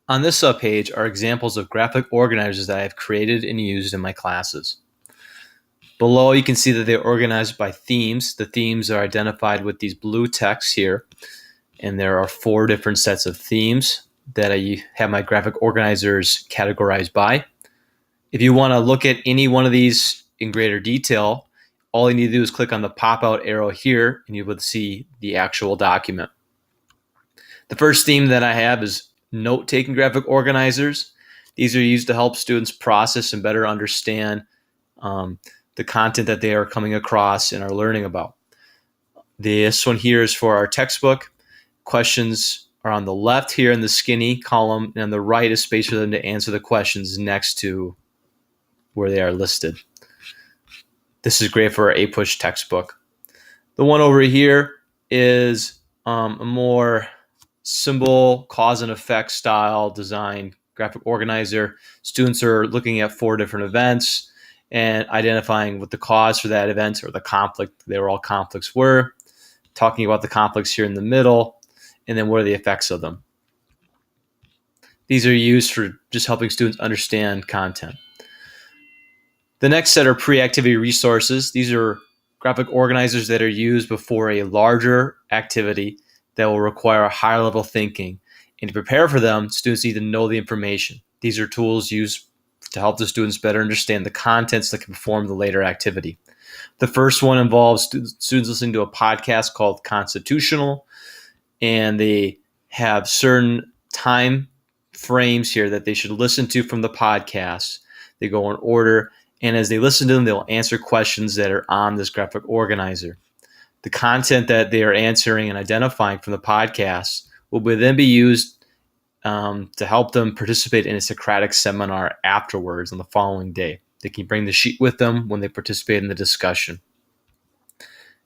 On this subpage are examples of graphic organizers that I have created and used in my classes. Below, you can see that they're organized by themes. The themes are identified with these blue texts here, and there are 4 different sets of themes that I have my graphic organizers categorized by. If you want to look at any one of these in greater detail, all you need to do is click on the pop-out arrow here, and you will see the actual document. The first theme that I have is note-taking graphic organizers. These are used to help students process and better understand the content that they are coming across and are learning about. This one here is for our textbook. Questions are on the left here in the skinny column, and on the right is space for them to answer the questions next to where they are listed. This is great for our APUSH textbook. The one over here is a more symbol, cause and effect style design graphic organizer. Students are looking at 4 different events and identifying what the cause for that event or the conflict, they were all conflicts were, talking about the conflicts here in the middle, and then what are the effects of them. These are used for just helping students understand content. The next set are pre-activity resources. These are graphic organizers that are used before a larger activity that will require a higher level thinking. And to prepare for them, students need to know the information. These are tools used to help the students better understand the contents that can perform the later activity. The first one involves students listening to a podcast called Constitutional, and they have certain time frames here that they should listen to from the podcast. They go in order, and as they listen to them, they'll answer questions that are on this graphic organizer. The content that they are answering and identifying from the podcast will then be used to help them participate in a Socratic seminar afterwards on the following day. They can bring the sheet with them when they participate in the discussion.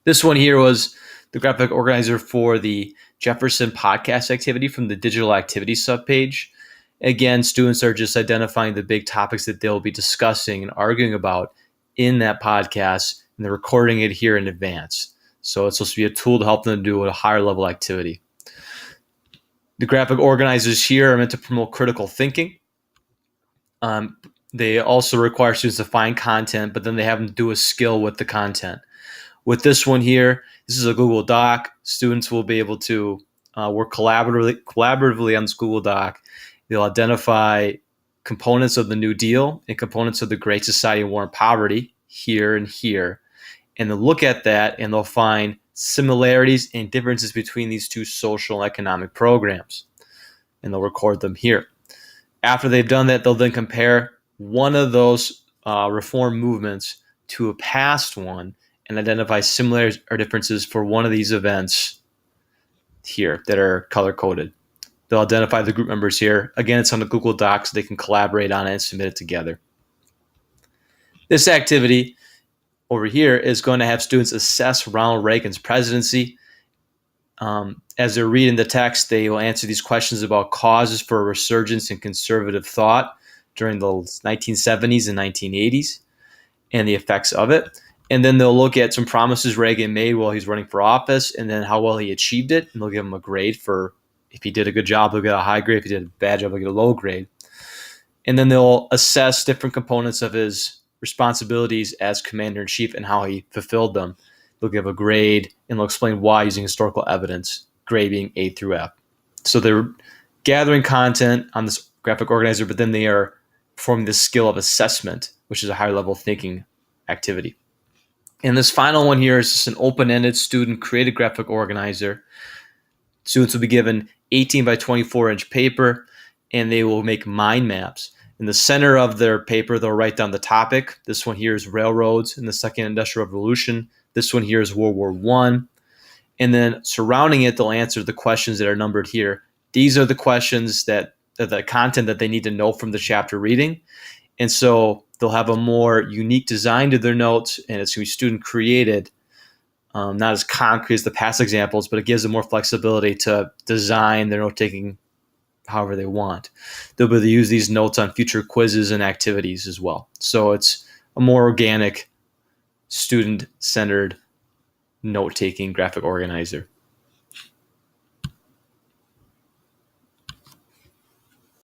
This one here was the graphic organizer for the Jefferson podcast activity from the digital activities subpage. Again, students are just identifying the big topics that they'll be discussing and arguing about in that podcast, and they're recording it here in advance. So it's supposed to be a tool to help them do a higher level activity. The graphic organizers here are meant to promote critical thinking. They also require students to find content, but then they have them do a skill with the content. With this one here, this is a Google Doc. Students will be able to work collaboratively on this Google Doc. They'll identify components of the New Deal and components of the Great Society of War and Poverty here and here. And they'll look at that and they'll find similarities and differences between these 2 social and economic programs. And they'll record them here. After they've done that, they'll then compare one of those reform movements to a past one and identify similarities or differences for one of these events here that are color-coded. They'll identify the group members here. Again, it's on the Google Docs, so they can collaborate on it and submit it together. This activity over here is going to have students assess Ronald Reagan's presidency. As they're reading the text, they will answer these questions about causes for a resurgence in conservative thought during the 1970s and 1980s and the effects of it. And then they'll look at some promises Reagan made while he's running for office and then how well he achieved it. And they'll give him a grade for if he did a good job, they'll get a high grade. If he did a bad job, they'll get a low grade. And then they'll assess different components of his responsibilities as commander-in-chief and how he fulfilled them. They'll give a grade and they'll explain why using historical evidence, grade being A through F. So they're gathering content on this graphic organizer, but then they are performing the skill of assessment, which is a higher level thinking activity. And this final one here is just an open-ended student-created graphic organizer. Students will be given 18 by 24 inch paper, and they will make mind maps. In the center of their paper, they'll write down the topic. This one here is railroads in the Second Industrial Revolution. This one here is World War I. And then surrounding it, they'll answer the questions that are numbered here. These are the questions that the content that they need to know from the chapter reading. And so they'll have a more unique design to their notes, and it's going to be student created, not as concrete as the past examples, but it gives them more flexibility to design their note-taking however they want. They'll be able to use these notes on future quizzes and activities as well. So it's a more organic, student-centered note-taking graphic organizer.